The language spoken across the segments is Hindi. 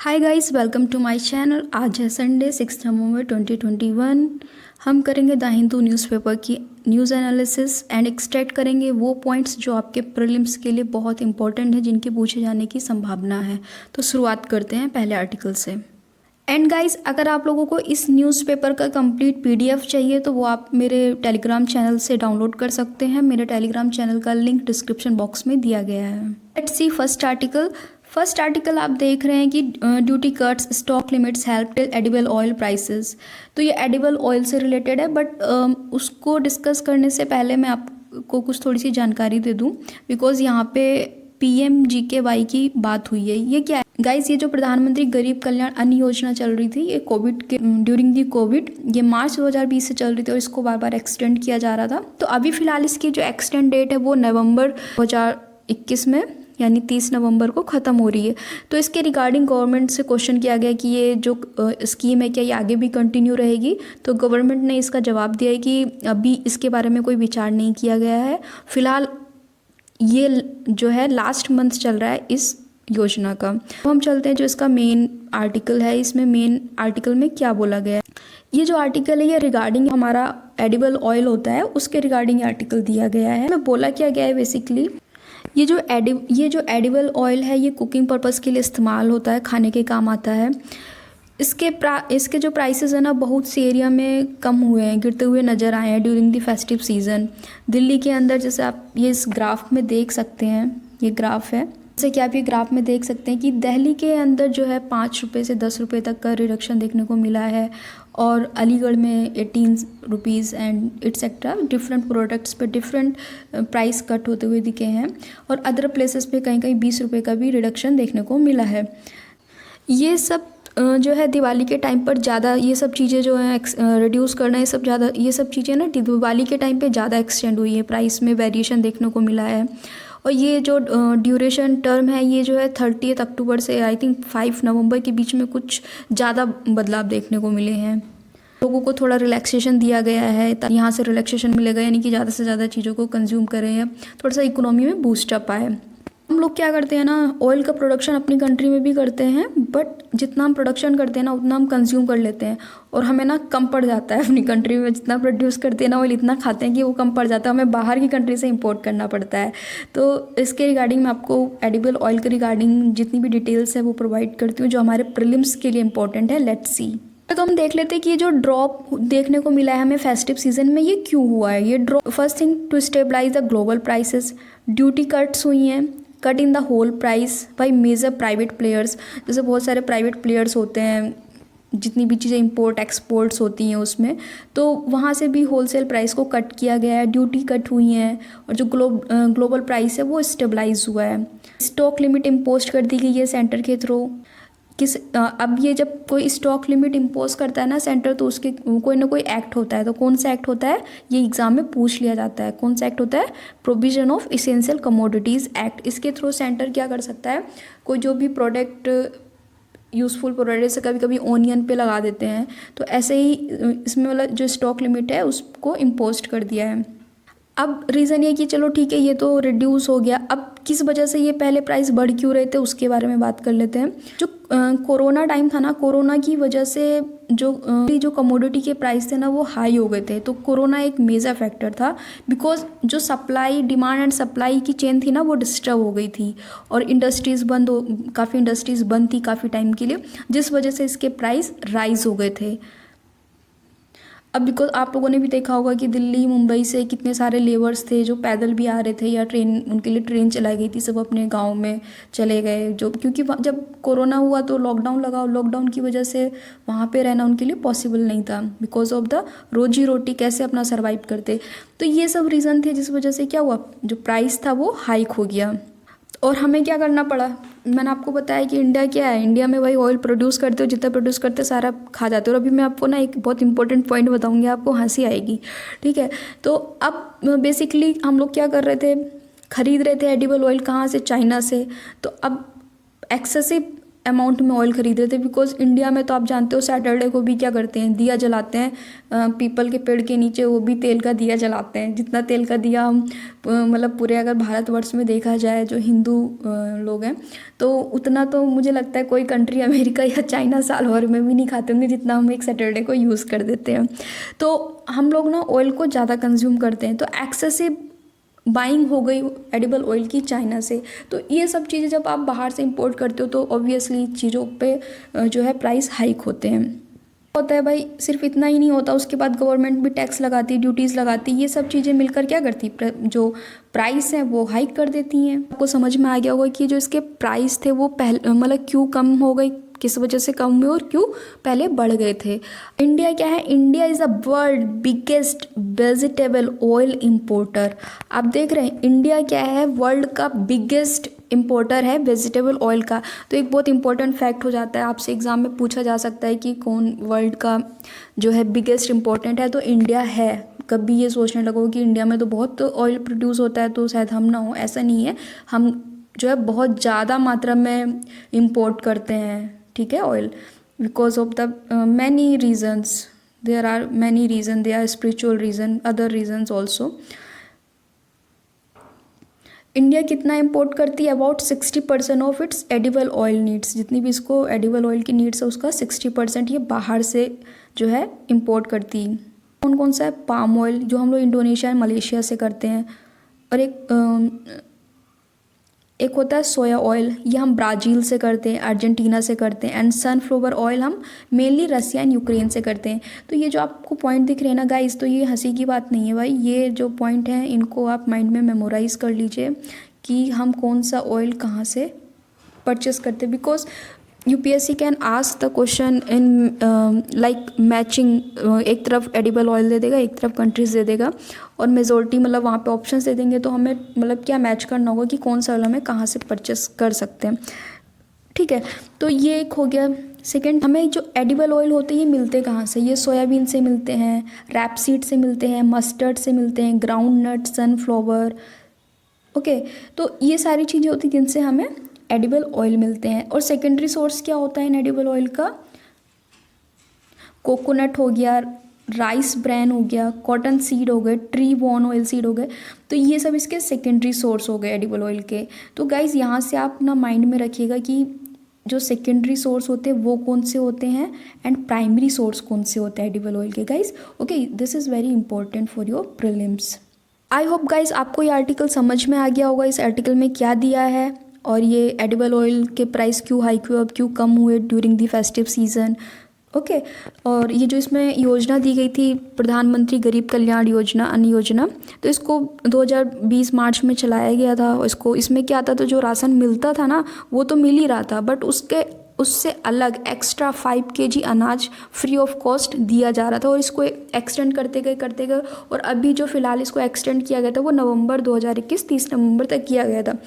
Hi guys, welcome to my channel. आज है संडे 6 नवंबर 2021। हम करेंगे द हिंदू न्यूज़पेपर की न्यूज़ एनालिसिस एंड एक्सट्रैक्ट करेंगे वो पॉइंट्स जो आपके प्रीलिम्स के लिए बहुत इंपॉर्टेंट है, जिनके पूछे जाने की संभावना है। तो शुरुआत करते हैं पहले आर्टिकल से। एंड गाइस, अगर आप लोगों को इस न्यूज़पेपर का कंप्लीट पीडीएफ चाहिए तो वो आप मेरे टेलीग्राम चैनल से डाउनलोड कर सकते हैं। मेरे टेलीग्राम चैनल का लिंक डिस्क्रिप्शन बॉक्स में दिया गया है। Let's see first article. First article आप देख रहे हैं कि duty cuts stock limits help till edible oil prices. तो ये एडिबल ऑयल से रिलेटेड है, बट उसको डिस्कस करने से पहले मैं आपको कुछ थोड़ी सी जानकारी दे दूं, बिकॉज यहाँ पे PMGKY की बात हुई है। ये क्या है गाइस? ये जो प्रधानमंत्री गरीब कल्याण अन्न योजना चल रही थी, ये कोविड के ड्यूरिंग दी कोविड, ये मार्च 2020 से चल रही थी और इसको बार बार एक्सटेंड किया जा रहा था। तो अभी फिलहाल इसकी जो एक्सटेंड डेट है वो नवंबर 2021 में यानी 30 नवंबर को ख़त्म हो रही है। तो इसके रिगार्डिंग गवर्नमेंट से क्वेश्चन किया गया कि ये जो स्कीम है क्या ये आगे भी कंटिन्यू रहेगी। तो गवर्नमेंट ने इसका जवाब दिया है कि अभी इसके बारे में कोई विचार नहीं किया गया है। फिलहाल ये जो है लास्ट मंथ चल रहा है इस योजना का। तो हम चलते हैं जो इसका मेन आर्टिकल है। इसमें मेन आर्टिकल में क्या बोला गया है? ये जो आर्टिकल है ये रिगार्डिंग हमारा एडिबल ऑयल होता है उसके रिगार्डिंग आर्टिकल दिया गया है। मैं बोला क्या गया है बेसिकली, ये जो एडिबल ऑयल है ये कुकिंग पर्पस के लिए इस्तेमाल होता है, खाने के काम आता है। इसके जो प्राइसेस है ना बहुत से एरिया में कम हुए हैं, गिरते हुए नज़र आए हैं during the festive season. Delhi के अंदर जैसे आप ये इस ग्राफ में देख सकते हैं, ये ग्राफ है, जैसे कि आप ये ग्राफ में देख सकते हैं कि दिल्ली के अंदर जो है 5 रुपये से 10 रुपये तक का रिडक्शन देखने को मिला है, और अलीगढ़ में 18 rupees and etcetera different products पे डिफरेंट प्राइस कट होते हुए दिखे हैं। और अदर प्लेसेस पे कहीं कहीं 20 रुपये का भी रिडक्शन देखने को मिला है। ये सब जो है दिवाली के टाइम पर ज़्यादा ये सब चीज़ें जो हैं रिड्यूस करना, ये सब चीज़ें ना दिवाली के टाइम पे ज़्यादा एक्सटेंड हुई है, प्राइस में वेरिएशन देखने को मिला है। और ये जो ड्यूरेशन टर्म है ये जो है 30 अक्टूबर से आई थिंक 5 नवंबर के बीच में कुछ ज़्यादा बदलाव देखने को मिले हैं। लोगों को थोड़ा रिलैक्सेशन दिया गया है, यहाँ से रिलैक्सेशन मिलेगा, यानी कि ज़्यादा से ज़्यादा चीज़ों को कंज्यूम करें या थोड़ा सा इकोनॉमी में बूस्टअप आए। हम लोग क्या करते हैं ना, ऑयल का प्रोडक्शन अपनी कंट्री में भी करते हैं, बट जितना हम प्रोडक्शन करते हैं ना उतना हम कंज्यूम कर लेते हैं, और हमें ना कम पड़ जाता है अपनी कंट्री में। जितना प्रोड्यूस करते हैं ना ऑयल इतना खाते हैं कि वो कम पड़ जाता है, हमें बाहर की कंट्री से इंपोर्ट करना पड़ता है। तो इसके रिगार्डिंग मैं आपको एडिबल ऑयल के रिगार्डिंग जितनी भी डिटेल्स है वो प्रोवाइड करती हूँ जो हमारे प्रीलिम्स के लिए इंपॉर्टेंट है। Let's see. तो हम देख लेते हैं कि ये जो ड्रॉप देखने को मिला है हमें फेस्टिव सीजन में, ये क्यों हुआ है ये drop? First thing, to stabilise the global prices, duty cuts हुई हैं, cut in the whole price by major private players. जैसे बहुत सारे प्राइवेट प्लेयर्स होते हैं, जितनी भी चीज़ें इंपोर्ट एक्सपोर्ट्स होती हैं उसमें, तो वहाँ से भी होलसेल प्राइस को कट किया गया है, ड्यूटी कट हुई हैं, और जो ग्लोबल प्राइस है वो स्टेबलाइज हुआ है। स्टॉक लिमिट इम्पोज कर दी गई है सेंटर के थ्रू। अब ये जब कोई स्टॉक लिमिट इम्पोज करता है ना सेंटर, तो उसके कोई ना कोई एक्ट होता है। तो कौन सा एक्ट होता है ये एग्जाम में पूछ लिया जाता है। कौन सा एक्ट होता है? Provision of essential commodities act. इसके थ्रू सेंटर क्या कर सकता है, कोई जो भी प्रोडक्ट यूज़फुल प्रोडक्ट, जैसे कभी कभी ओनियन पे लगा देते हैं, तो ऐसे ही इसमें वाला जो स्टॉक लिमिट है उसको इम्पोज कर दिया है। अब रीज़न ये कि चलो ठीक है ये तो रिड्यूस हो गया, अब किस वजह से ये पहले प्राइस बढ़ क्यों रहे थे उसके बारे में बात कर लेते हैं। जो कोरोना टाइम था ना, कोरोना की वजह से जो कमोडिटी के प्राइस थे ना वो हाई हो गए थे। तो कोरोना एक मेजर फैक्टर था, बिकॉज जो सप्लाई, डिमांड एंड सप्लाई की चेन थी ना वो डिस्टर्ब हो गई थी, और काफ़ी इंडस्ट्रीज़ बंद थी काफ़ी टाइम के लिए, जिस वजह से इसके प्राइस राइज हो गए थे। अब बिकॉज आप लोगों ने भी देखा होगा कि दिल्ली मुंबई से कितने सारे लेबर्स थे जो पैदल भी आ रहे थे, या ट्रेन, उनके लिए ट्रेन चलाई गई थी, सब अपने गांव में चले गए। जो क्योंकि जब कोरोना हुआ तो लॉकडाउन लगा, और लॉकडाउन की वजह से वहाँ पे रहना उनके लिए पॉसिबल नहीं था, बिकॉज ऑफ द रोजी रोटी कैसे अपना सर्वाइव करते। तो ये सब रीज़न थे जिस वजह से क्या हुआ, जो प्राइस था वो हाइक हो गया। और हमें क्या करना पड़ा, मैंने आपको बताया कि इंडिया क्या है, इंडिया में वही ऑयल प्रोड्यूस करते हो, जितना प्रोड्यूस करते सारा खा जाते हो। और अभी मैं आपको ना एक बहुत इंपॉर्टेंट पॉइंट बताऊंगी, आपको हंसी आएगी, ठीक है। तो अब बेसिकली हम लोग क्या कर रहे थे, खरीद रहे थे एडिबल ऑयल कहाँ से? चाइना से। तो अब एक्सेसिव अमाउंट में ऑयल खरीद रहे थे, बिकॉज इंडिया में तो आप जानते हो सैटरडे को भी क्या करते हैं, दिया जलाते हैं पीपल के पेड़ के नीचे, वो भी तेल का दिया जलाते हैं। जितना तेल का दिया हम मतलब पूरे अगर भारतवर्ष में देखा जाए जो हिंदू लोग हैं, तो उतना तो मुझे लगता है कोई कंट्री अमेरिका या चाइना साल भर में भी नहीं खाते होंगे जितना हम एक सैटरडे को यूज़ कर देते हैं। तो हम लोग ना ऑयल को ज़्यादा कंज्यूम करते हैं, तो एक्सेसिव बाइंग हो गई एडिबल ऑयल की चाइना से। तो ये सब चीज़ें जब आप बाहर से इंपोर्ट करते हो तो ऑब्वियसली चीज़ों पे जो है प्राइस हाइक होते हैं। होता है भाई, सिर्फ इतना ही नहीं होता, उसके बाद गवर्नमेंट भी टैक्स लगाती, ड्यूटीज़ लगाती, ये सब चीज़ें मिलकर क्या करती, जो प्राइस है वो हाइक कर देती हैं। आपको समझ में आ गया होगा कि जो इसके प्राइस थे वो पहले मतलब क्यों कम हो गई, किस वजह से कम हुए और क्यों पहले बढ़ गए थे। इंडिया क्या है, India is a world biggest vegetable oil importer. आप देख रहे हैं इंडिया क्या है, वर्ल्ड का बिगेस्ट इंपोर्टर है वेजिटेबल ऑयल का। तो एक बहुत इंपॉर्टेंट फैक्ट हो जाता है, आपसे एग्जाम में पूछा जा सकता है कि कौन वर्ल्ड का जो है बिगेस्ट इंपॉर्टेंट है, तो इंडिया है। कभी ये सोचने लगो कि इंडिया में तो बहुत ऑयल प्रोड्यूस होता है तो शायद हम ना हो, ऐसा नहीं है। हम जो है बहुत ज़्यादा मात्रा में इंपोर्ट करते हैं, ठीक है, oil, because of the many reasons, there are many reason, they are spiritual reason, other reasons also. India कितना इंपोर्ट करती है, about 60% of its edible oil needs. जितनी भी इसको एडिबल ऑयल की नीड्स है उसका 60% ये बाहर से जो है इंपोर्ट करती है। कौन कौन सा है, पाम ऑयल जो हम लोग इंडोनेशिया और मलेशिया से करते हैं, और एक होता है सोया ऑयल, ये हम ब्राज़ील से करते हैं, अर्जेंटीना से करते हैं, एंड सनफ्लावर ऑयल हम मेनली रसिया एंड यूक्रेन से करते हैं। तो ये जो आपको पॉइंट दिख रहे हैं ना गाइस, तो ये हंसी की बात नहीं है भाई, ये जो पॉइंट है इनको आप माइंड में मेमोराइज़ कर लीजिए कि हम कौन सा ऑयल कहाँ से परचेस करते हैं। Because UPSC can ask the question in like matching, एक तरफ एडिबल ऑयल दे देगा, एक तरफ कंट्रीज दे देगा, और मेजोरिटी मतलब वहाँ पे ऑप्शंस दे देंगे, तो हमें मतलब क्या मैच करना होगा कि कौन सा ऑयल हमें कहाँ से परचेस कर सकते हैं, ठीक है। तो ये एक हो गया। सेकेंड, हमें जो एडिबल ऑयल होते हैं ये मिलते कहाँ से, ये सोयाबीन से मिलते हैं, रैपसीड से मिलते हैं, मस्टर्ड से मिलते हैं, ग्राउंड नट, सनफ्लावर, ओके। तो ये सारी चीज़ें होती हैं जिनसे हमें एडिबल ऑयल मिलते हैं। और सेकेंडरी सोर्स क्या होता है इन एडिबल ऑयल का, कोकोनट हो गया, राइस ब्रैन हो गया, कॉटन सीड हो गए, ट्री बॉर्न ऑयल सीड हो गए, तो ये सब इसके सेकेंडरी सोर्स हो गए एडिबल ऑयल के। तो गाइज यहाँ से आप अपना माइंड में रखिएगा कि जो सेकेंडरी सोर्स होते हैं वो कौन से होते हैं एंड प्राइमरी सोर्स कौन से होते हैं एडिबल ऑयल के guys, okay. This is very important for your prelims. I hope guys आपको ये आर्टिकल समझ में आ गया होगा, इस आर्टिकल में क्या दिया है और ये एडिबल ऑयल के प्राइस क्यों हाइक हुए, अब क्यों कम हुए during the festive season, okay. और ये जो इसमें योजना दी गई थी प्रधानमंत्री गरीब कल्याण योजना, अन्न योजना, तो इसको 2020 मार्च में चलाया गया था। इसमें क्या था, तो जो राशन मिलता था ना वो तो मिल ही रहा था, बट उससे अलग एक्स्ट्रा 5 kg अनाज फ्री ऑफ कॉस्ट दिया जा रहा था, और इसको एक्सटेंड करते गए और अभी जो फ़िलहाल इसको एक्सटेंड किया गया था वो नवंबर 2021 30 नवंबर तक किया गया था,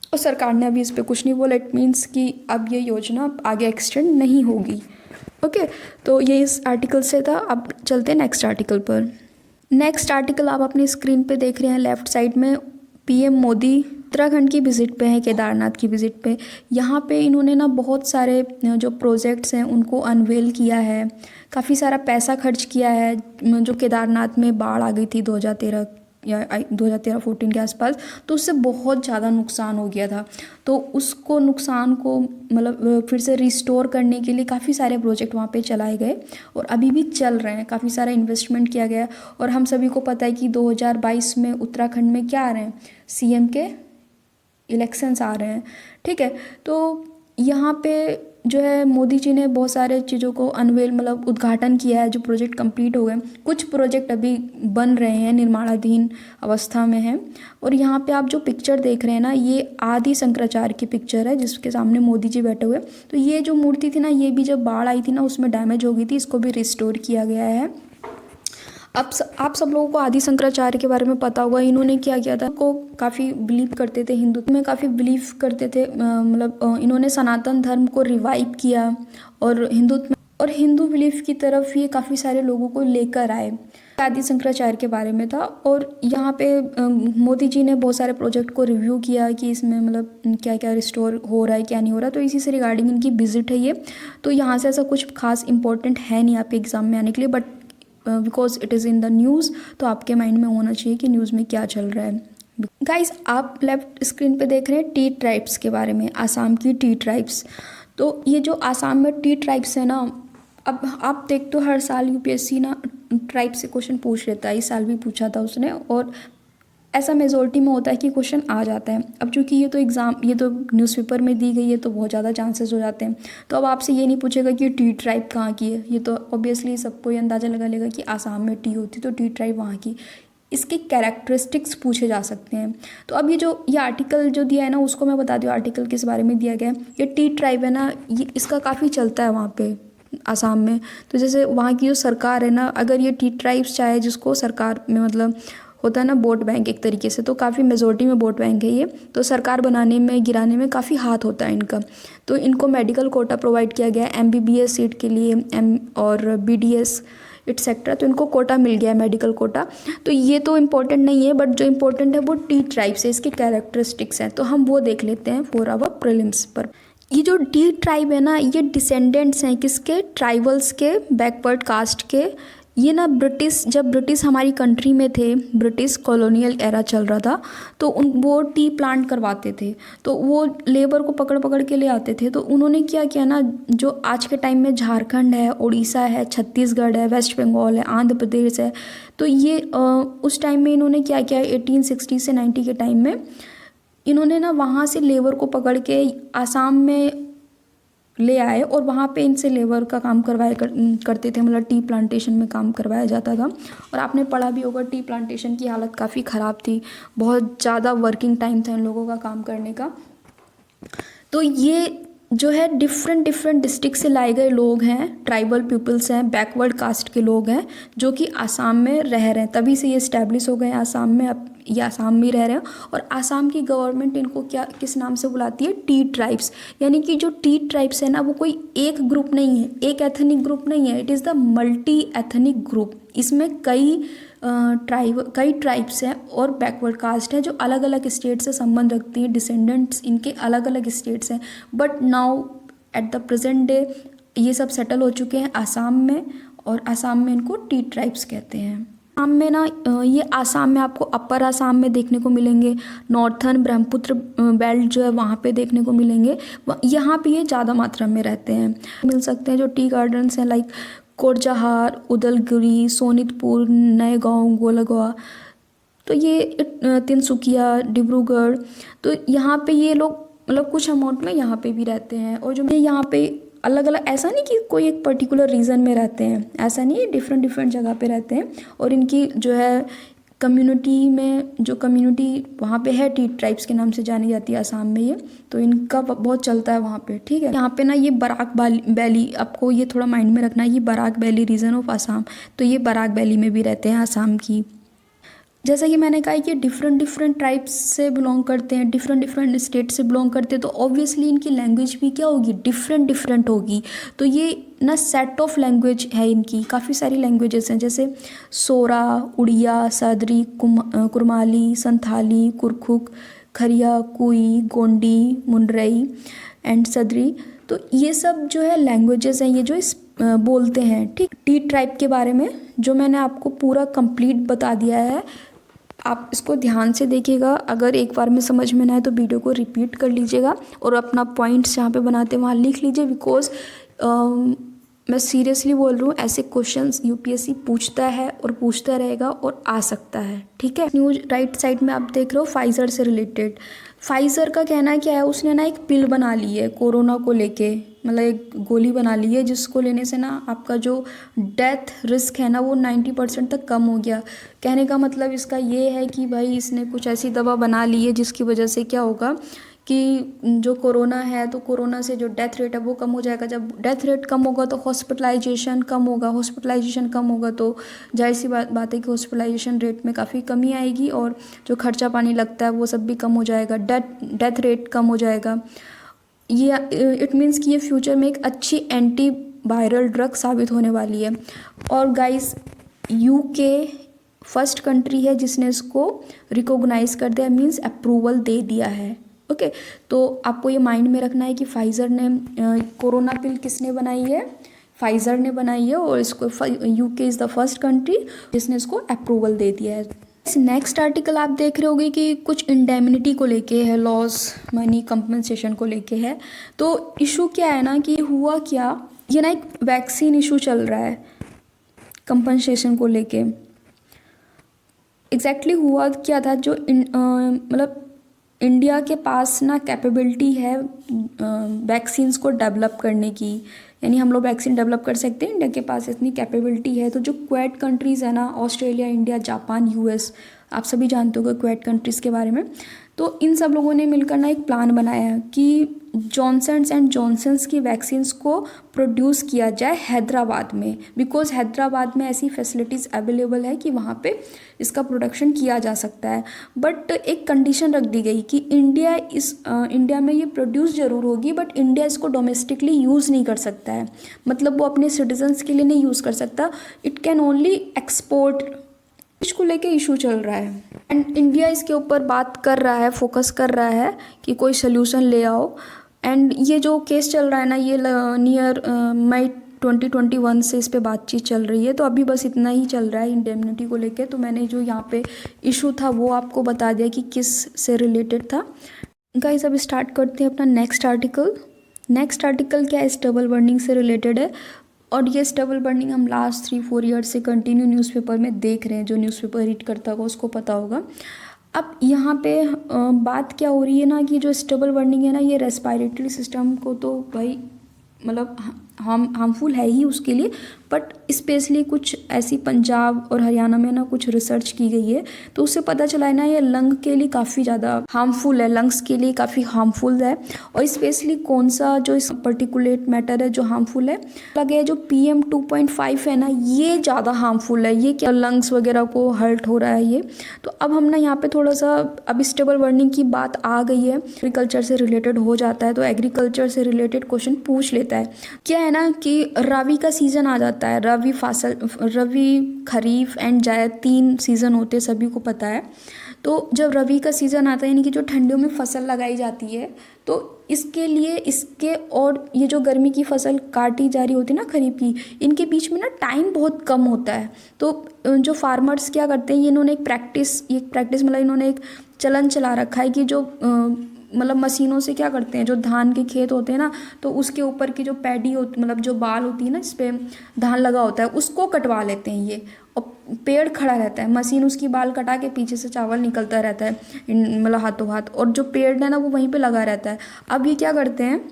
और सरकार ने अभी इस पर कुछ नहीं बोला। इट मीन्स कि अब ये योजना आगे एक्सटेंड नहीं होगी, ओके। तो ये इस आर्टिकल से था। अब चलते हैं नेक्स्ट आर्टिकल पर। नेक्स्ट आर्टिकल आप अपनी स्क्रीन पे देख रहे हैं लेफ्ट साइड में, पीएम मोदी उत्तराखंड की विज़िट पे हैं, केदारनाथ की विज़िट पे। यहाँ पे इन्होंने ना बहुत सारे जो प्रोजेक्ट्स हैं उनको अनवेल किया है, काफ़ी सारा पैसा खर्च किया है। जो केदारनाथ में बाढ़ आ गई थी 2013 या 2013-14 के आसपास, तो उससे बहुत ज़्यादा नुकसान हो गया था। तो उसको नुकसान को मतलब फिर से रिस्टोर करने के लिए काफ़ी सारे प्रोजेक्ट वहाँ पे चलाए गए और अभी भी चल रहे हैं, काफ़ी सारा इन्वेस्टमेंट किया गया। और हम सभी को पता है कि 2022 में उत्तराखंड में क्या आ रहे हैं, सीएम के इलेक्शंस आ रहे हैं, ठीक है। तो यहाँ पे जो है मोदी जी ने बहुत सारे चीज़ों को अनवेल मतलब उद्घाटन किया है, जो प्रोजेक्ट कंप्लीट हो गए। कुछ प्रोजेक्ट अभी बन रहे हैं, निर्माणाधीन अवस्था में हैं। और यहाँ पे आप जो पिक्चर देख रहे हैं ना, ये आदि शंकराचार्य की पिक्चर है जिसके सामने मोदी जी बैठे हुए। तो ये जो मूर्ति थी ना, ये भी जब बाढ़ आई थी ना उसमें डैमेज हो गई थी, इसको भी रिस्टोर किया गया है। अब आप सब लोगों को आदि शंकराचार्य के बारे में पता होगा। इन्होंने क्या किया था, को काफ़ी बिलीव करते थे, हिंदुत्व में काफ़ी बिलीव करते थे, मतलब इन्होंने सनातन धर्म को रिवाइव किया और हिंदुत्व में और हिंदू बिलीफ की तरफ ये काफ़ी सारे लोगों को लेकर आए। आदि शंकराचार्य के बारे में था, और यहाँ पे मोदी जी ने बहुत सारे प्रोजेक्ट को रिव्यू किया कि इसमें मतलब क्या क्या रिस्टोर हो रहा है क्या नहीं हो रहा, तो इसी से रिगार्डिंग इनकी विजिट है ये। तो यहाँ से ऐसा कुछ खास इंपॉर्टेंट है नहीं आपके एग्ज़ाम में आने के लिए, but because it is in the news, तो आपके माइंड में होना चाहिए कि न्यूज़ में क्या चल रहा है। गाइस, आप लेफ्ट स्क्रीन पे देख रहे हैं टी ट्राइब्स के बारे में, आसाम की टी ट्राइब्स। तो ये जो आसाम में टी ट्राइब्स है ना, अब आप देखते हो हर साल यूपीएससी ना ट्राइब से क्वेश्चन पूछ लेता है, इस साल भी पूछा था उसने, और ऐसा मेजोरिटी में होता है कि क्वेश्चन आ जाता है। अब चूंकि ये तो न्यूज़पेपर में दी गई है, तो बहुत ज़्यादा चांसेस हो जाते हैं। तो अब आपसे ये नहीं पूछेगा कि टी ट्राइब कहाँ की है, ये तो ऑब्वियसली सबको ये अंदाज़ा लगा लेगा कि आसाम में टी होती, तो टी ट्राइब वहाँ की। इसके कैरेक्टरिस्टिक्स पूछे जा सकते हैं। तो अब ये आर्टिकल जो दिया है ना, उसको मैं बता दूँ आर्टिकल किस बारे में दिया गया है। ये टी ट्राइब है ना, ये इसका काफ़ी चलता है वहाँ पे आसाम में। तो जैसे वहाँ की जो सरकार है ना, अगर ये टी ट्राइब्स चाहे, जिसको सरकार में मतलब होता है ना वोट बैंक एक तरीके से, तो काफ़ी मेजोरिटी में वोट बैंक है ये, तो सरकार बनाने में गिराने में काफ़ी हाथ होता है इनका। तो इनको मेडिकल कोटा प्रोवाइड किया गया है एमबीबीएस सीट के लिए, और बीडीएस एटसेट्रा, तो इनको कोटा मिल गया है, मेडिकल कोटा। तो ये तो इम्पोर्टेंट नहीं है, बट जो इम्पोर्टेंट है वो टी ट्राइब्स है, इसके कैरेक्टरिस्टिक्स हैं, तो हम वो देख लेते हैं फॉर आवर प्रीलिम्स पर। ये जो टी ट्राइब है ना, ये डिसेंडेंट्स हैं किसके, ट्राइबल्स के, बैकवर्ड कास्ट के। ये ना जब ब्रिटिश हमारी कंट्री में थे, ब्रिटिश कॉलोनियल एरा चल रहा था, तो वो टी प्लांट करवाते थे, तो वो लेबर को पकड़ पकड़ के ले आते थे। तो उन्होंने क्या किया ना, जो आज के टाइम में झारखंड है, उड़ीसा है, छत्तीसगढ़ है, वेस्ट बंगाल है, आंध्र प्रदेश है, तो ये उस टाइम में इन्होंने क्या किया, 1860 से 90 के टाइम में इन्होंने ना वहाँ से लेबर को पकड़ के आसाम में ले आए, और वहाँ पे इनसे लेबर का काम करते थे, मतलब टी प्लांटेशन में काम करवाया जाता था। और आपने पढ़ा भी होगा, टी प्लांटेशन की हालत काफ़ी ख़राब थी, बहुत ज़्यादा वर्किंग टाइम था इन लोगों का काम करने का। तो ये जो है डिफरेंट डिस्ट्रिक्ट से लाए गए लोग हैं, ट्राइबल पीपल्स हैं, बैकवर्ड कास्ट के लोग हैं, जो कि आसाम में रह रहे हैं, तभी से ये इस्टेब्लिश हो गए हैं आसाम में। अब ये आसाम में रह रहे हैं, और आसाम की गवर्नमेंट इनको किस नाम से बुलाती है, टी ट्राइब्स। यानी कि जो टी ट्राइब्स है ना, वो कोई एक ग्रुप नहीं है, एक एथनिक ग्रुप नहीं है, it is the multi ethnic group. इसमें कई ट्राइब्स हैं और बैकवर्ड कास्ट है, जो अलग अलग स्टेट से संबंध रखती हैं, डिसेंडेंट्स इनके अलग अलग स्टेट्स हैं। But now at the present day ये सब सेटल हो चुके हैं आसाम में, और आसाम में इनको टी ट्राइब्स कहते हैं। आसाम में ना, ये आसाम में आपको अपर आसाम में देखने को मिलेंगे, नॉर्थर्न ब्रह्मपुत्र बेल्ट जो है वहाँ पे देखने को मिलेंगे, यहाँ पे ये ज़्यादा मात्रा में रहते हैं, मिल सकते हैं। जो टी गार्डन्स हैं लाइक कोरजाहार, उदलगुरी, सोनितपुर, नएगांव, गोलगवा, तो ये तिनसुकिया, डिब्रूगढ़, तो यहाँ पे ये लोग मतलब कुछ अमाउंट में यहाँ पे भी रहते हैं। और जो यहाँ पे अलग अलग, ऐसा नहीं कि कोई एक पर्टिकुलर रीजन में रहते हैं, ऐसा नहीं है, डिफरेंट जगह पे रहते हैं। और इनकी जो है कम्युनिटी में, जो कम्युनिटी वहाँ पे है टी ट्राइब्स के नाम से जानी जाती है आसाम में ये, तो इनका बहुत चलता है वहाँ पे, ठीक है। यहाँ पे ना ये बराक वैली, आपको ये थोड़ा माइंड में रखना है, ये Barak valley region of Assam, तो ये बराक वैली में भी रहते हैं आसाम की। जैसा कि मैंने कहा कि डिफरेंट ट्राइब्स से बिलोंग करते हैं, डिफरेंट स्टेट से बिलोंग करते हैं, तो ऑब्वियसली इनकी लैंग्वेज भी क्या होगी, डिफरेंट होगी। तो ये ना सेट ऑफ लैंग्वेज है इनकी, काफ़ी सारी लैंग्वेजेस हैं, जैसे सोरा, उड़िया, सदरी, कुरमाली, संथाली, कुरकुक, खरिया, कुई, गोंडी, मुंडरई एंड सदरी। तो ये सब जो है लैंग्वेजेस हैं, ये जो बोलते हैं, ठीक। टी ट्राइब के बारे में जो मैंने आपको पूरा कंप्लीट बता दिया है, आप इसको ध्यान से देखिएगा। अगर एक बार में समझ में ना आए तो वीडियो को रिपीट कर लीजिएगा, और अपना पॉइंट्स जहाँ पे बनाते हैं वहाँ लिख लीजिए, बिकॉज मैं सीरियसली बोल रही हूँ, ऐसे क्वेश्चंस यूपीएससी पूछता है और पूछता रहेगा और आ सकता है, ठीक है। न्यूज राइट साइड में आप देख रहे हो फाइजर से रिलेटेड। फाइजर का कहना क्या है, उसने ना एक पिल बना ली है कोरोना को लेके, मतलब एक गोली बना ली है, जिसको लेने से ना आपका जो डेथ रिस्क है ना, वो 90% तक कम हो गया। कहने का मतलब इसका ये है कि भाई इसने कुछ ऐसी दवा बना ली है जिसकी वजह से क्या होगा कि जो कोरोना है, तो कोरोना से जो डेथ रेट है वो कम हो जाएगा। जब डेथ रेट कम होगा तो हॉस्पिटलाइजेशन कम होगा, तो जाहिर सी बात है कि हॉस्पिटलाइजेशन रेट में काफ़ी कमी आएगी, और जो खर्चा पानी लगता है वो सब भी कम हो जाएगा, डेथ रेट कम हो जाएगा। ये इट मीन्स कि ये फ्यूचर में एक अच्छी एंटी वायरल ड्रग साबित होने वाली है। और गाइस, यूके फर्स्ट कंट्री है जिसने इसको रिकॉग्नाइज कर दिया, मीन्स अप्रूवल दे दिया है। ओके, तो आपको ये माइंड में रखना है कि फाइज़र ने कोरोना पिल किसने बनाई है, फाइज़र ने बनाई है, और इसको UK is the first country जिसने इसको अप्रूवल दे दिया है। नेक्स्ट आर्टिकल आप देख रहे होगे कि कुछ इंडेमनिटी को लेके है, लॉस मनी कंपनसेशन को लेके है। तो इशू क्या है ना कि हुआ क्या, ये ना एक वैक्सीन इशू चल रहा है कंपनसेशन को लेके। एग्जैक्टली हुआ क्या था, जो मतलब इंडिया के पास ना कैपेबिलिटी है वैक्सीन्स को डेवलप करने की, यानी हम लोग वैक्सीन डेवलप कर सकते हैं, इंडिया के पास इतनी कैपेबिलिटी है। तो जो क्वेड कंट्रीज़ है ना, ऑस्ट्रेलिया, इंडिया, जापान, यूएस, आप सभी जानते हो क्वेड कंट्रीज़ के बारे में। तो इन सब लोगों ने मिलकर ना एक प्लान बनाया कि जॉनसन्स एंड जॉनसन्स की वैक्सीन्स को प्रोड्यूस किया जाए हैदराबाद में, बिकॉज हैदराबाद में ऐसी फैसिलिटीज़ अवेलेबल है कि वहाँ पे इसका प्रोडक्शन किया जा सकता है। बट एक कंडीशन रख दी गई कि इंडिया में ये प्रोड्यूस ज़रूर होगी, बट इंडिया इसको डोमेस्टिकली यूज़ नहीं कर सकता है, मतलब वो अपने सिटीजन्स के लिए नहीं यूज़ कर सकता, इट कैन ओनली एक्सपोर्ट। इसको लेके इशू चल रहा है एंड इंडिया इसके ऊपर बात कर रहा है, फोकस कर रहा है कि कोई सोल्यूशन ले आओ। एंड ये जो केस चल रहा है ना, ये नियर मई 2021 से इस पे बातचीत चल रही है। तो अभी बस इतना ही चल रहा है इंडेमनिटी को लेके। तो मैंने जो यहाँ पे इशू था वो आपको बता दिया कि किस से रिलेटेड था। गाइस, अब स्टार्ट करते हैं अपना नेक्स्ट आर्टिकल। नेक्स्ट आर्टिकल क्या है, स्टबल बर्निंग से रिलेटेड है। और ये स्टबल बर्निंग हम लास्ट 3-4 ईयर्स से कंटिन्यू न्यूज़पेपर में देख रहे हैं, जो न्यूज़पेपर रीड करता होगा उसको पता होगा। अब यहाँ पे बात क्या हो रही है ना कि जो स्टबल बर्निंग है ना, ये रेस्पिरेटरी सिस्टम को तो भाई मतलब हार्मफुल है ही उसके लिए, बट स्पेशली कुछ ऐसी पंजाब और हरियाणा में ना कुछ रिसर्च की गई है, तो उससे पता चला है ना ये लंग के लिए काफ़ी ज़्यादा हार्मफुल है, लंग्स के लिए काफ़ी हार्मफुल है। और स्पेशली कौन सा जो इस पर्टिकुलेट मैटर है जो हार्मफुल है, लगे जो PM 2.5 है ना, ये ज़्यादा हार्मफुल है। ये क्या लंग्स वगैरह को हर्ट हो रहा है ये। तो अब हम ना यहाँ पे थोड़ा सा, अब स्टेबल बर्निंग की बात आ गई है, एग्रीकल्चर से रिलेटेड हो जाता है, तो एग्रीकल्चर से रिलेटेड क्वेश्चन पूछ लेता है। क्या है ना कि रबी का सीज़न आ जाता है, रबी, खरीफ एंड जायद 3 सीज़न होते हैं, सभी को पता है। तो जब रबी का सीज़न आता है, यानी कि जो ठंडियों में फसल लगाई जाती है, तो इसके लिए और ये जो गर्मी की फसल काटी जा रही होती है ना, खरीफ की, इनके बीच में ना टाइम बहुत कम होता है। तो जो फार्मर्स क्या करते हैं, ये इन्होंने एक प्रैक्टिस मतलब इन्होंने एक चलन चला रखा है कि जो मतलब मशीनों से क्या करते हैं, जो धान के खेत होते हैं ना, तो उसके ऊपर की जो पैडी होती, मतलब जो बाल होती है ना, इस पर धान लगा होता है, उसको कटवा लेते हैं ये, और पेड़ खड़ा रहता है, मशीन उसकी बाल कटा के पीछे से चावल निकलता रहता है मतलब हाथों हाथ, और जो पेड़ है ना वो वहीं पे लगा रहता है। अब ये क्या करते हैं,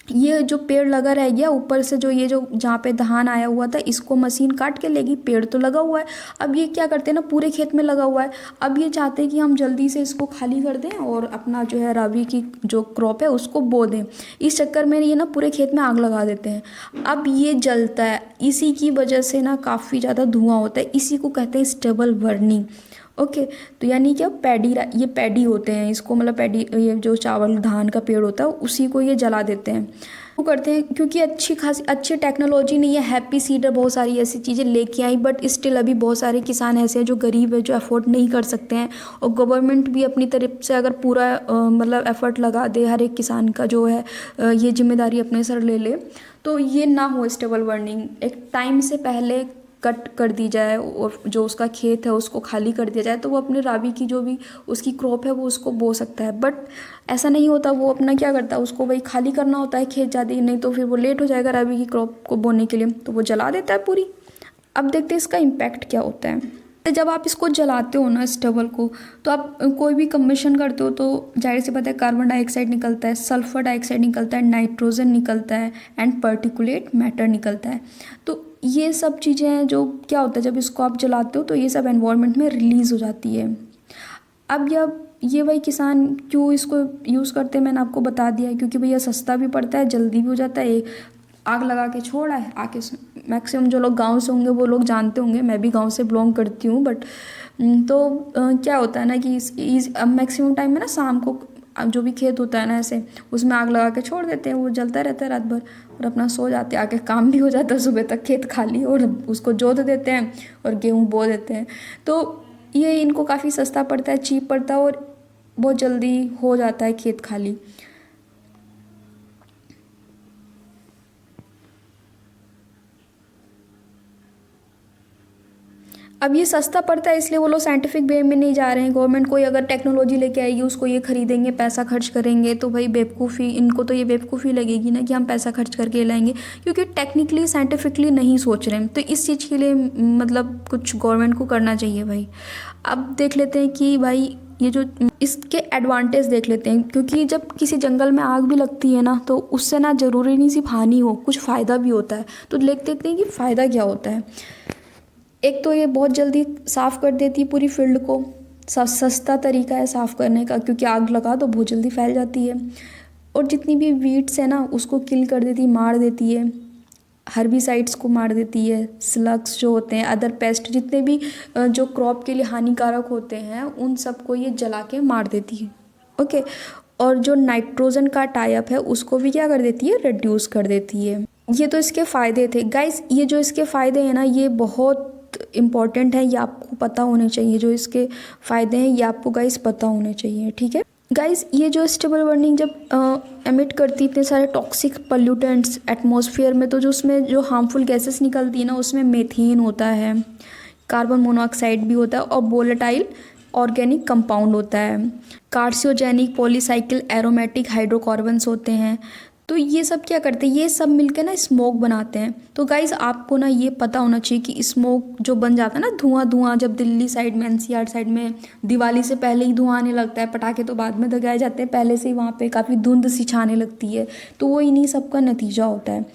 ये जो पेड़ लगा रह गया, ऊपर से जो ये जो जहाँ पे धान आया हुआ था, इसको मशीन काट के लेगी, पेड़ तो लगा हुआ है। अब ये क्या करते हैं ना, पूरे खेत में लगा हुआ है, अब ये चाहते हैं कि हम जल्दी से इसको खाली कर दें और अपना जो है रबी की जो क्रॉप है उसको बो दें। इस चक्कर में ये ना पूरे खेत में आग लगा देते हैं। अब ये जलता है, इसी की वजह से ना काफ़ी ज़्यादा धुआं होता है, इसी को कहते हैं स्टेबल बर्निंग। ओके, तो यानी क्या, ये पैडी होते हैं, इसको मतलब पैडी, ये जो चावल धान का पेड़ होता है उसी को ये जला देते हैं। वो करते हैं क्योंकि अच्छी टेक्नोलॉजी नहीं है, हैप्पी सीडर बहुत सारी ऐसी चीज़ें लेके आई, बट स्टिल अभी बहुत सारे किसान ऐसे हैं जो गरीब है, जो अफोर्ड नहीं कर सकते हैं। और गवर्नमेंट भी अपनी तरफ से अगर पूरा मतलब एफर्ट लगा दे, हर एक किसान का जो है ये जिम्मेदारी अपने सर ले ले, तो ये ना हो स्टेबल बर्निंग। एक टाइम से पहले कट कर दी जाए और जो उसका खेत है उसको खाली कर दिया जाए, तो वो अपने राबी की जो भी उसकी क्रॉप है वो उसको बो सकता है। बट ऐसा नहीं होता, वो अपना क्या करता है, उसको वही खाली करना होता है खेत ज़्यादा, नहीं तो फिर वो लेट हो जाएगा राबी की क्रॉप को बोने के लिए, तो वो जला देता है पूरी। अब देखते हैं इसका इम्पैक्ट क्या होता है। जब आप इसको जलाते हो ना स्टबल को, तो आप कोई भी कम्बशन करते हो तो जाहिर सी बात है कार्बन डाइऑक्साइड निकलता है, सल्फर डाइऑक्साइड निकलता है, नाइट्रोजन निकलता है एंड पर्टिकुलेट मैटर निकलता है। तो ये सब चीज़ें हैं जो क्या होता है, जब इसको आप जलाते हो तो ये सब एनवायरनमेंट में रिलीज़ हो जाती है। अब ये वही किसान क्यों इसको यूज़ करते हैं, मैंने आपको बता दिया है, क्योंकि भैया सस्ता भी पड़ता है, जल्दी भी हो जाता है। आग लगा के छोड़ा है, आके मैक्सिमम जो लोग गांव से होंगे वो लोग जानते होंगे, मैं भी गांव से बिलोंग करती हूँ। बट तो क्या होता है ना कि मैक्सिमम टाइम में ना शाम को जो भी खेत होता है ना ऐसे, उसमें आग लगा के छोड़ देते हैं, वो जलता रहता है रात भर और अपना सो जाते हैं। आके काम भी हो जाता है, सुबह तक खेत खाली और उसको जोत देते हैं और गेहूँ बो देते हैं। तो ये इनको काफ़ी सस्ता पड़ता है, चीप पड़ता है और बहुत जल्दी हो जाता है खेत खाली। अब ये सस्ता पड़ता है इसलिए वो लोग साइंटिफिक वे में नहीं जा रहे हैं। गवर्नमेंट कोई अगर टेक्नोलॉजी लेके आएगी, उसको ये खरीदेंगे, पैसा खर्च करेंगे, तो भाई बेवकूफ़ी, इनको तो ये बेवकूफ़ी लगेगी ना कि हम पैसा खर्च करके लाएंगे, क्योंकि टेक्निकली साइंटिफिकली नहीं सोच रहे हैं। तो इस चीज़ के लिए मतलब कुछ गवर्नमेंट को करना चाहिए भाई। अब देख लेते हैं कि भाई ये जो इसके एडवांटेज देख लेते हैं, क्योंकि जब किसी जंगल में आग भी लगती है ना, तो उससे ना ज़रूरी नहीं सिर्फ हानि हो, कुछ फ़ायदा भी होता है। तो देख देखते हैं कि फ़ायदा क्या होता है। एक तो ये बहुत जल्दी साफ़ कर देती है पूरी फील्ड को, सस्ता तरीका है साफ़ करने का, क्योंकि आग लगा तो बहुत जल्दी फैल जाती है। और जितनी भी वीड्स है ना उसको किल कर देती, मार देती है, हर्बिसाइड्स को मार देती है, स्लग्स जो होते हैं, अदर पेस्ट जितने भी जो क्रॉप के लिए हानिकारक होते हैं उन सबको ये जला के मार देती है। ओके, और जो नाइट्रोजन का टाइप है उसको भी क्या कर देती है, रिड्यूस कर देती है। ये तो इसके फ़ायदे थे गाइस। ये जो इसके फ़ायदे हैं ना ये बहुत इम्पॉर्टेंट है, ये आपको पता होने चाहिए। जो इसके फ़ायदे हैं ये आपको गाइस पता होने चाहिए, ठीक है गाइस। ये जो स्टेबल बर्निंग जब एमिट करती है इतने सारे टॉक्सिक पोल्यूटेंट्स एटमॉस्फेयर में, तो जो उसमें जो हार्मफुल गैसेस निकलती है ना, उसमें मीथेन होता है, कार्बन मोनोऑक्साइड भी होता है और वोलेटाइल ऑर्गेनिक कंपाउंड होता है, कार्सियोजेनिक पॉलीसाइकिल एरोमेटिक हाइड्रोकार्बन्स होते हैं। तो ये सब क्या करते हैं, ये सब मिलकर ना स्मोक बनाते हैं। तो गाइस आपको ना ये पता होना चाहिए कि स्मोक जो बन जाता है ना, धुआं, जब दिल्ली साइड में, एनसीआर साइड में दिवाली से पहले ही धुआं आने लगता है, पटाखे तो बाद में दगाए जाते हैं, पहले से ही वहाँ पे काफ़ी धुंध सी छाने लगती है। तो वो इन्हीं सब का नतीजा होता है,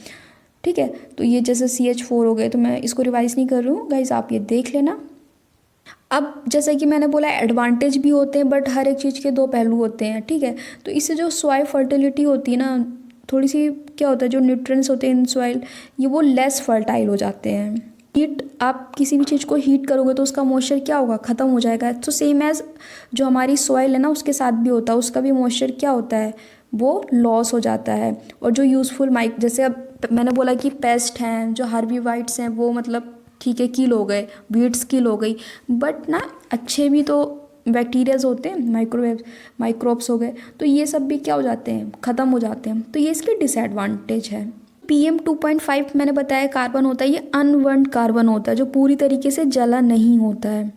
ठीक है। तो ये जैसे CH4 हो गए, तो मैं इसको रिवाइज़ नहीं कर रही हूँ गाइस, आप ये देख लेना। अब जैसे कि मैंने बोला एडवांटेज भी होते हैं, बट हर एक चीज़ के दो पहलू होते हैं, ठीक है। तो इससे जो सॉइल फर्टिलिटी होती है ना, थोड़ी सी क्या होता है, जो न्यूट्रिएंट्स होते हैं इन सॉइल, ये वो लेस फर्टाइल हो जाते हैं। हीट, आप किसी भी चीज़ को हीट करोगे तो उसका मॉइस्चर क्या होगा, ख़त्म हो जाएगा। तो सेम एज जो हमारी सॉइल है ना उसके साथ भी होता है, उसका भी मॉइस्चर क्या होता है, वो लॉस हो जाता है। और जो यूज़फुल जैसे अब मैंने बोला कि पेस्ट हैं, जो हर्बीवाइड्स हैं, वो मतलब ठीक है किल हो गए, वीड्स किल हो गई, बट ना अच्छे भी तो बैक्टीरियाज होते हैं, माइक्रोब्स हो गए, तो ये सब भी क्या हो जाते हैं, ख़त्म हो जाते हैं। तो ये इसके डिसएडवांटेज है। PM2.5 मैंने बताया कार्बन होता है, ये अनबर्न्ड कार्बन होता है जो पूरी तरीके से जला नहीं होता है।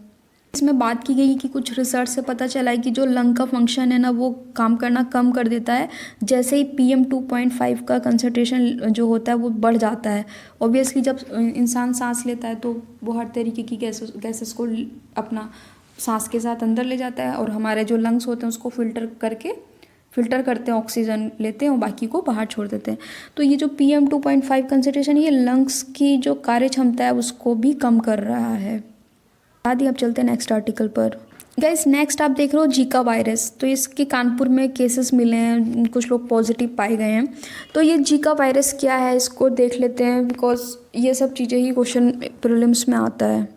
इसमें बात की गई कि कुछ रिसर्च से पता चला है कि जो लंग का फंक्शन है ना वो काम करना कम कर देता है जैसे ही PM2.5 का कंसंट्रेशन जो होता है वो बढ़ जाता है। ऑब्वियसली जब इंसान सांस लेता है तो वो हर तरीके की गैसेस को अपना सांस के साथ अंदर ले जाता है, और हमारे जो लंग्स होते हैं उसको फिल्टर करते हैं, ऑक्सीजन लेते हैं और बाकी को बाहर छोड़ देते हैं। तो ये जो PM2.5 कंसंट्रेशन, ये लंग्स की जो कार्य क्षमता है उसको भी कम कर रहा है। आदि अब चलते हैं नेक्स्ट आर्टिकल पर। गाइस नेक्स्ट आप देख रहे हो जीका वायरस। तो इसके कानपुर में केसेस मिले हैं, कुछ लोग पॉजिटिव पाए गए हैं। तो ये जीका वायरस क्या है इसको देख लेते हैं, बिकॉज ये सब चीज़ें ही क्वेश्चन प्रीलिम्स में आता है।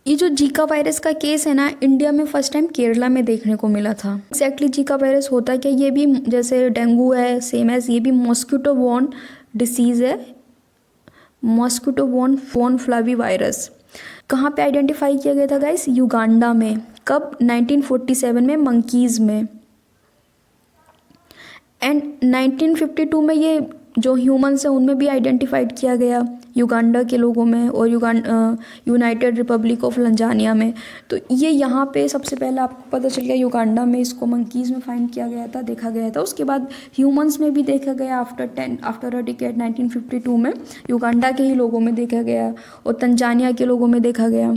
ये जो जीका वायरस का केस है ना, इंडिया में फर्स्ट टाइम केरला में देखने को मिला था। एक्जैक्टली जीका वायरस होता क्या, ये भी जैसे डेंगू है सेम एज, ये भी मॉस्किटो बॉर्न डिसीज़ है, मॉस्किटो बॉर्न फ्लावी वायरस। कहाँ पे आइडेंटिफाई किया गया था गाइस, युगांडा में। कब, 1947 में मंकीज़ में। एंड 1952 में ये जो ह्यूमन्स हैं उनमें भी आइडेंटिफाइड किया गया, युगांडा के लोगों में और यूनाइटेड रिपब्लिक ऑफ तंजानिया में। तो ये यहाँ पे सबसे पहले आपको पता चल गया, युगांडा में इसको मंकीज़ में फाइंड किया गया था, देखा गया था। उसके बाद ह्यूमन्स में भी देखा गया आफ्टर अ डिकेड 1952 में युगांडा के ही लोगों में देखा गया और तंजानिया के लोगों में देखा गया।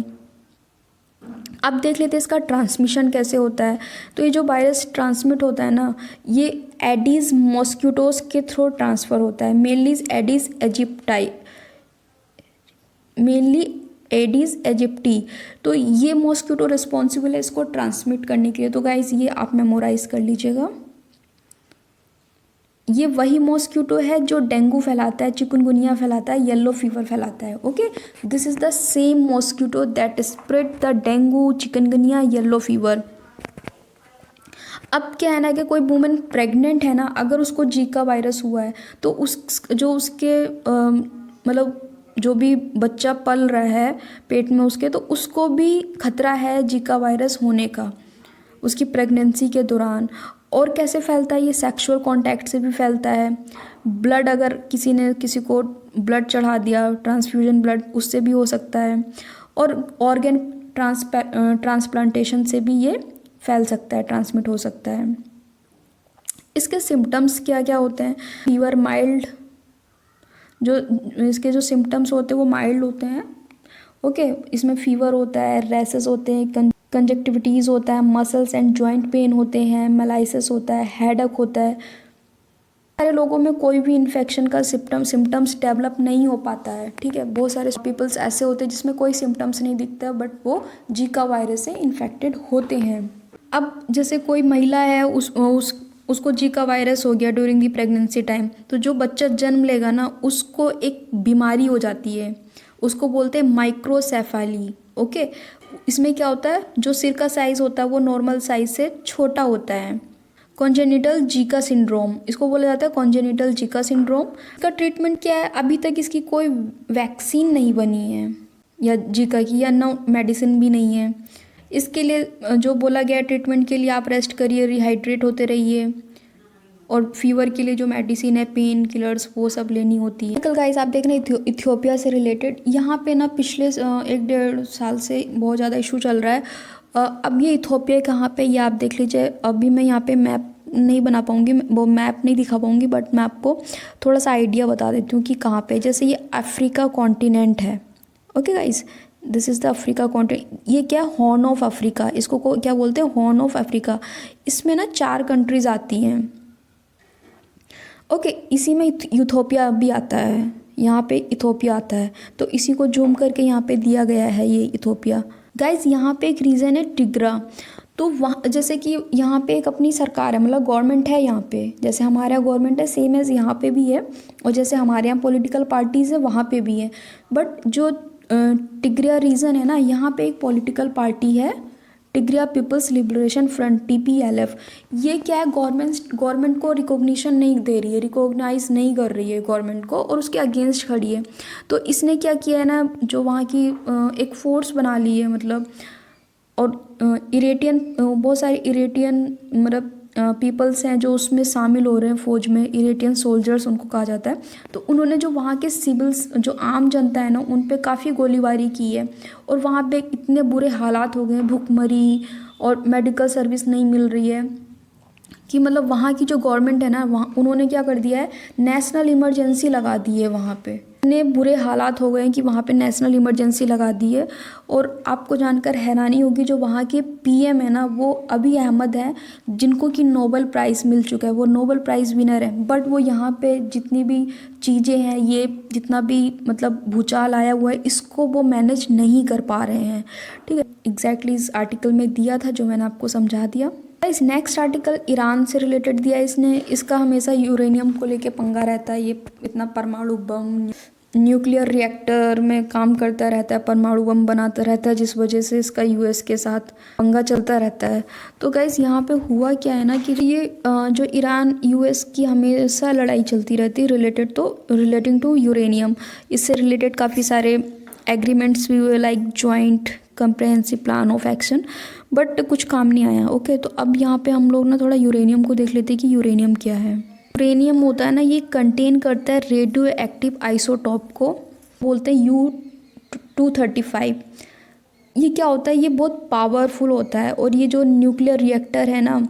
अब देख लेते हैं इसका ट्रांसमिशन कैसे होता है। तो ये जो वायरस ट्रांसमिट होता है ना, ये एडीज़ मॉस्किटोज के थ्रू ट्रांसफ़र होता है, मेनली एडीज़ एजिप्टी। तो ये मॉस्किटो रिस्पॉन्सिबल है इसको ट्रांसमिट करने के लिए। तो गाइस ये आप मेमोराइज कर लीजिएगा, ये वही मॉस्किटो है जो डेंगू फैलाता है, चिकनगुनिया फैलाता है, येलो फीवर फैलाता है। Okay, this is the same mosquito that spread the dengue, chikungunya, yellow fever. अब क्या है ना कि कोई वुमेन प्रेग्नेंट है ना, अगर उसको जीका वायरस हुआ है तो उसके मतलब जो भी बच्चा पल रहा है पेट में उसके, तो उसको भी खतरा है जीका वायरस होने का उसकी प्रेगनेंसी के दौरान। और कैसे फैलता है ये? सेक्सुअल कांटेक्ट से भी फैलता है। ब्लड, अगर किसी ने किसी को ब्लड चढ़ा दिया, ट्रांसफ्यूजन ब्लड, उससे भी हो सकता है। और ऑर्गन ट्रांसप्लांटेशन से भी ये फैल सकता है, ट्रांसमिट हो सकता है। इसके सिम्टम्स क्या क्या होते हैं? फीवर माइल्ड, जो इसके जो सिम्टम्स होते हैं वो माइल्ड होते हैं। ओके, इसमें फीवर होता है, रैसेस होते हैं, कंजक्टिविटीज़ होता है, मसल्स एंड जॉइंट पेन होते हैं, मेलाइसिस होता है, हेडेक होता है। सारे लोगों में कोई भी इन्फेक्शन का सिम्टम्स डेवलप नहीं हो पाता है। ठीक है, बहुत सारे पीपल्स ऐसे होते हैं जिसमें कोई सिम्टम्स नहीं दिखता, बट वो जीका वायरस से इन्फेक्टेड होते हैं। अब जैसे कोई महिला है, उसको जीका वायरस हो गया ड्यूरिंग दी प्रेगनेंसी टाइम, तो जो बच्चा जन्म लेगा ना उसको एक बीमारी हो जाती है, उसको बोलते हैं माइक्रोसेफेली। ओके, इसमें क्या होता है, जो सिर का साइज़ होता है वो नॉर्मल साइज से छोटा होता है। कॉन्जेनिटल जीका सिंड्रोम, इसको बोला जाता है कॉन्जेनिटल जीका सिंड्रोम। इसका ट्रीटमेंट क्या है? अभी तक इसकी कोई वैक्सीन नहीं बनी है या जीका की, या ना मेडिसिन भी नहीं है। इसके लिए जो बोला गया ट्रीटमेंट के लिए, आप रेस्ट करिए, रिहाइड्रेट होते रहिए, और फीवर के लिए जो मेडिसिन है, पेन किलर्स, वो सब लेनी होती है। कल गाइस आप देख रहे हैं इथियोपिया से रिलेटेड, यहाँ पे ना पिछले 1-1.5 साल से बहुत ज़्यादा इशू चल रहा है। अब ये इथियोपिया कहाँ पे, ये आप देख लीजिए। अभी मैं यहाँ पे मैप नहीं बना पाऊँगी, वो मैप नहीं दिखा पाऊँगी, बट मैं आपको थोड़ा सा आइडिया बता देती हूँ कि कहाँ पे। जैसे ये अफ्रीका कॉन्टिनेंट है। Okay guys, this is the Africa continent. ये क्या, हॉर्न ऑफ अफ्रीका, इसको क्या बोलते हैं? Horn of Africa. इसमें ना 4 कंट्रीज़ आती हैं। ओके, इसी में इथियोपिया भी आता है, यहाँ पे इथियोपिया आता है, तो इसी को जूम करके यहाँ पे दिया गया है ये इथियोपिया। गाइज यहाँ पे एक रीज़न है टिग्रा। तो वहाँ जैसे कि यहाँ पे एक अपनी सरकार है, मतलब गवर्नमेंट है यहाँ पे, जैसे हमारे यहाँ गवर्नमेंट है सेम एज यहाँ पे भी है, और जैसे हमारे यहाँ पॉलिटिकल पार्टीज़ है वहाँ पे भी है। बट जो टिग्रिया रीजन है ना, यहाँ पे एक पॉलिटिकल पार्टी है, टिग्रिया पीपल्स लिबरेशन फ्रंट, TPLF। ये क्या है, गवर्नमेंट को रिकॉग्निशन नहीं दे रही है, रिकॉग्नाइज नहीं कर रही है गवर्नमेंट को, और उसके अगेंस्ट खड़ी है। तो इसने क्या किया है ना, जो वहाँ की एक फोर्स बना ली है, मतलब, और इरेटियन, बहुत सारे इरेटियन मतलब पीपल्स हैं जो उसमें शामिल हो रहे हैं फौज में, इरेटियन सोल्जर्स उनको कहा जाता है। तो उन्होंने जो वहाँ के सिविल्स, जो आम जनता है ना, उन पे काफ़ी गोलीबारी की है, और वहाँ पे इतने बुरे हालात हो गए, भूखमरी और मेडिकल सर्विस नहीं मिल रही है, कि मतलब वहाँ की जो गवर्नमेंट है ना, वहाँ उन्होंने क्या कर दिया है, नेशनल इमरजेंसी लगा दी है वहाँ पे। इतने बुरे हालात हो गए हैं कि वहाँ पे नेशनल इमरजेंसी लगा दी है। और आपको जानकर हैरानी होगी, जो वहाँ के PM है ना, वो अभी अहमद है, जिनको कि नोबेल प्राइज़ मिल चुका है, वो नोबेल प्राइज़ विनर है। बट वो यहाँ पे जितनी भी चीज़ें हैं, ये जितना भी मतलब भूचाल आया हुआ है, इसको वो मैनेज नहीं कर पा रहे हैं। ठीक है, एग्जैक्टली इस आर्टिकल में दिया था जो मैंने आपको समझा दिया। इस नेक्स्ट आर्टिकल ईरान से रिलेटेड दिया है इसने। इसका हमेशा यूरेनियम को लेके पंगा रहता है, ये इतना परमाणु बम, न्यूक्लियर रिएक्टर में काम करता रहता है, परमाणु बम बनाता रहता है, जिस वजह से इसका US के साथ पंगा चलता रहता है। तो गाइस यहाँ पे हुआ क्या है ना, कि ये जो ईरान US की हमेशा लड़ाई चलती रहती है रिलेटिंग टू यूरेनियम। इससे रिलेटेड काफ़ी सारे एग्रीमेंट्स भी हुए, like joint comprehensive plan of action, but कुछ काम नहीं आया। ओके, तो अब यहाँ पे हम लोग ना थोड़ा यूरेनियम को देख लेते हैं कि यूरेनियम क्या है। यूरेनियम होता है ना, ये कंटेन करता है रेडियो एक्टिव आइसोटॉप को, बोलते हैं U-235। ये क्या होता है, ये बहुत पावरफुल होता है, और ये जो न्यूक्लियर रिएक्टर है ना,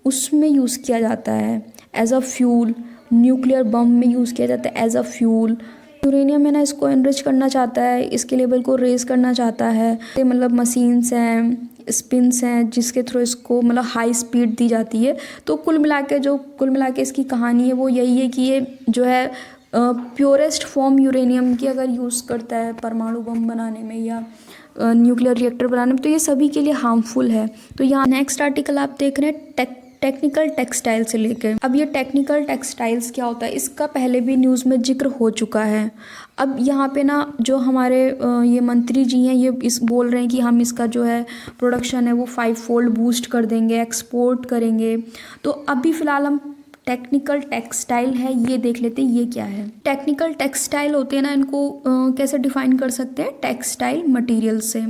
उसमें यूज़ किया जाता है as a fuel. Nuclear bomb में यूज़ किया जाता है एज अ फ्यूल। यूरेनियम है ना, इसको एनरिच करना चाहता है, इसके लेवल को रेज करना चाहता है। मतलब मशीन्स हैं, स्पिन्स हैं, जिसके थ्रू इसको मतलब हाई स्पीड दी जाती है। तो कुल मिला के इसकी कहानी है वो यही है कि ये जो है प्योरेस्ट फॉर्म यूरेनियम की अगर यूज़ करता है परमाणु बम बनाने में या न्यूक्लियर रिएक्टर बनाने में, तो ये सभी के लिए हार्मफुल है। तो यहाँ नेक्स्ट आर्टिकल आप देख रहे हैं टेक्निकल टेक्सटाइल से लेकर। अब ये टेक्निकल टेक्सटाइल्स क्या होता है, इसका पहले भी न्यूज़ में जिक्र हो चुका है। अब यहाँ पे ना जो हमारे ये मंत्री जी हैं, ये इस बोल रहे हैं कि हम इसका जो है प्रोडक्शन है वो 5 फोल्ड बूस्ट कर देंगे, एक्सपोर्ट करेंगे। तो अभी फ़िलहाल हम टेक्निकल टेक्सटाइल है ये देख लेते हैं, ये क्या है। टेक्निकल टेक्सटाइल होते हैं ना, इनको कैसे डिफाइन कर सकते हैं, टेक्सटाइल मटेरियल से।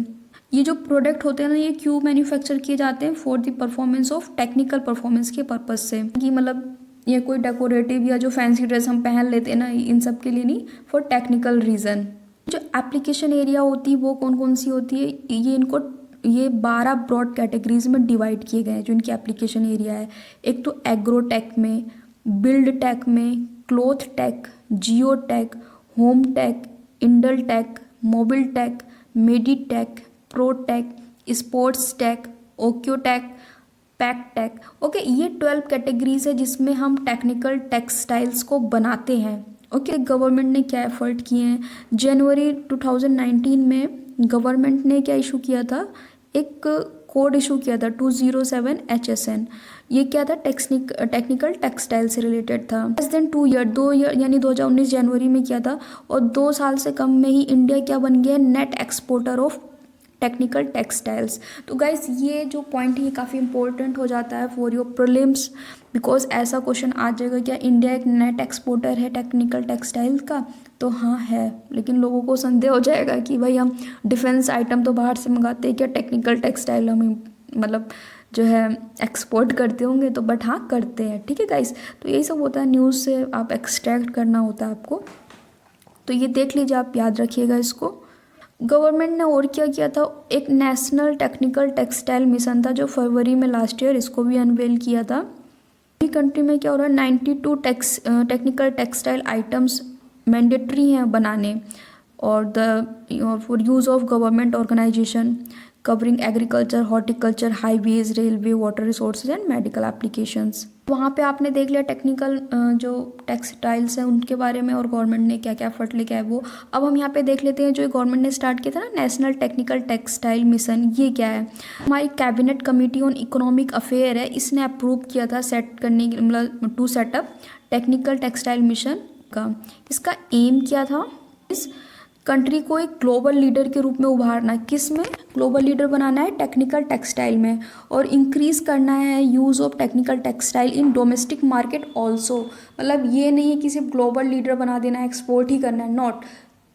ये जो प्रोडक्ट होते हैं ना, ये क्यों मैन्युफैक्चर किए जाते हैं, for the performance of technical performance के पर्पज से, कि मतलब ये कोई डेकोरेटिव या जो फैंसी ड्रेस हम पहन लेते हैं ना, इन सब के लिए नहीं, फॉर टेक्निकल रीज़न। जो एप्लीकेशन एरिया होती है वो कौन कौन सी होती है, ये 12 ब्रॉड कैटेगरीज में डिवाइड किए गए हैं जो इनकी एप्लीकेशन एरिया है। एक तो एग्रो टेक में, बिल्ड टेक में, cloth tech, geo tech, home tech, indu tech, mobil tech, medi tech, pro tech, sports tech, oeko tech, pack tech. Okay, ये 12 कैटेगरीज है जिसमें हम टेक्निकल टेक्सटाइल्स को बनाते हैं। ओके, गवर्नमेंट ने क्या एफर्ट किए हैं, जनवरी 2019 में गवर्नमेंट ने क्या इशू किया था, एक कोड इशू किया था 207 HSN। ये क्या था, टेक्निकल टेक्सटाइल से रिलेटेड था। लेस देन 2 ईयर यानी 2019 जनवरी में किया था, और 2 साल से कम में ही इंडिया क्या बन गया, net exporter of technical textiles. तो गाइस ये जो पॉइंट है ये काफ़ी इंपॉर्टेंट हो जाता है फॉर योर प्रीलिम्स, बिकॉज ऐसा क्वेश्चन आ जाएगा, क्या इंडिया एक नेट एक्सपोर्टर है टेक्निकल टेक्सटाइल का, तो हाँ है, लेकिन लोगों को संदेह हो जाएगा कि भाई हम डिफेंस आइटम तो बाहर से मंगाते हैं, क्या टेक्निकल टेक्सटाइल हम मतलब जो है एक्सपोर्ट करते होंगे, तो बट हाँ करते हैं। ठीक है गाइस, तो यही सब होता है, न्यूज़ से आप एक्सट्रैक्ट करना होता है आपको, तो ये देख लीजिए, आप याद रखिएगा इसको। गवर्नमेंट ने और क्या किया था, एक नेशनल टेक्निकल टेक्सटाइल मिशन था जो फरवरी में लास्ट ईयर, इसको भी अनवेल किया था। कंट्री में क्या हो रहा है, 92 टेक्निकल टेक्सटाइल आइटम्स मैंडेटरी हैं बनाने, और for use of government organisation covering agriculture, horticulture, highways, railway, water resources and medical applications. वहाँ पे आपने देख लिया टेक्निकल जो टेक्सटाइल्स हैं उनके बारे में, और गवर्नमेंट ने क्या क्या एफर्ट लेके आए वो। अब हम यहाँ पे देख लेते हैं जो गवर्नमेंट ने स्टार्ट किया था ना, नेशनल टेक्निकल टेक्सटाइल मिशन, ये क्या है। हमारी cabinet committee on economic affair है, इसने अप्रूव किया था सेट करने की, मतलब to set up technical textile mission का। इसका एम क्या था, इस कंट्री को एक ग्लोबल लीडर के रूप में उभारना। किस में ग्लोबल लीडर बनाना है, टेक्निकल टेक्सटाइल में, और इंक्रीज़ करना है use of technical textile in domestic market also. मतलब ये नहीं है कि सिर्फ ग्लोबल लीडर बना देना है, एक्सपोर्ट ही करना है, नॉट,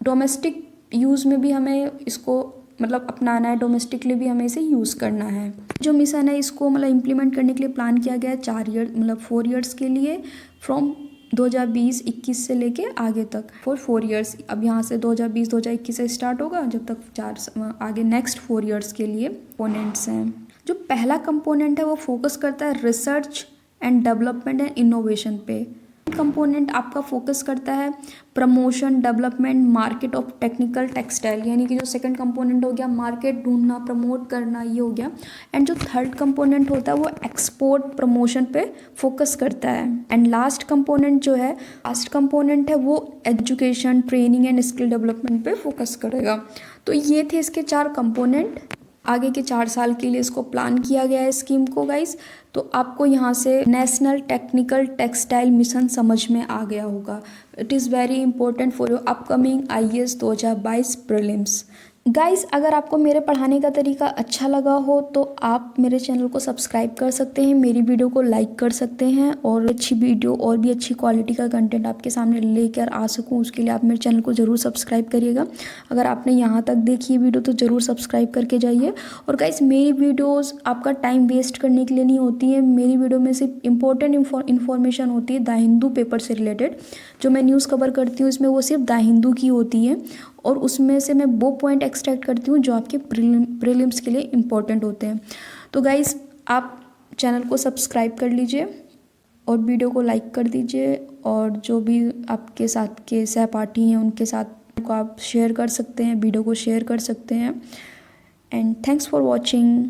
डोमेस्टिक यूज़ में भी हमें इसको मतलब अपनाना है, डोमेस्टिकली भी हमें इसे यूज़ करना है। जो मिशन है इसको मतलब इम्प्लीमेंट करने के लिए प्लान किया गया है 4 ईयर्स के लिए, फ्रॉम 2020-21 से लेके आगे तक, फॉर 4 ईयर्स। अब यहाँ से 2020-2021 से स्टार्ट होगा, जब तक आगे नेक्स्ट 4 ईयर्स के लिए कंपोनेंट्स हैं। जो पहला कंपोनेंट है वो फोकस करता है research and development and innovation पे। कंपोनेंट आपका फोकस करता है promotion, development, market of technical textile, यानी कि जो सेकंड कंपोनेंट हो गया मार्केट ढूंढना, प्रमोट करना, ये हो गया। एंड जो थर्ड कंपोनेंट होता है वो एक्सपोर्ट प्रमोशन पे फोकस करता है। एंड लास्ट कंपोनेंट जो है, लास्ट कंपोनेंट है वो education, training and skill development पे फोकस करेगा। तो ये थे इसके 4 कंपोनेंट। आगे के 4 साल के लिए इसको प्लान किया गया है स्कीम को गाइस। तो आपको यहाँ से नेशनल टेक्निकल टेक्सटाइल मिशन समझ में आ गया होगा। It is very important for your upcoming IAS 2022 prelims. Guys, अगर आपको मेरे पढ़ाने का तरीका अच्छा लगा हो तो आप मेरे चैनल को सब्सक्राइब कर सकते हैं, मेरी वीडियो को लाइक कर सकते हैं, और अच्छी वीडियो और भी अच्छी क्वालिटी का कंटेंट आपके सामने लेकर आ सकूं, उसके लिए आप मेरे चैनल को ज़रूर सब्सक्राइब करिएगा। अगर आपने यहाँ तक देखी वीडियो तो ज़रूर सब्सक्राइब करके जाइए। और गाइस, मेरी वीडियोज़ आपका टाइम वेस्ट करने के लिए नहीं होती है, मेरी वीडियो में सिर्फ इंपॉर्टेंट इन्फॉर्मेशन होती है द हिंदू पेपर से रिलेटेड। जो मैं न्यूज़ कवर करती हूँ इसमें वो सिर्फ द हिंदू की होती है, और उसमें से मैं वो पॉइंट एक्सट्रैक्ट करती हूँ जो आपके प्रीलिम्स के लिए इम्पोर्टेंट होते हैं। तो गाइस, आप चैनल को सब्सक्राइब कर लीजिए और वीडियो को लाइक कर दीजिए, और जो भी आपके साथ के सहपाठी हैं उनके साथ को आप शेयर कर सकते हैं, वीडियो को शेयर कर सकते हैं। And thanks for watching.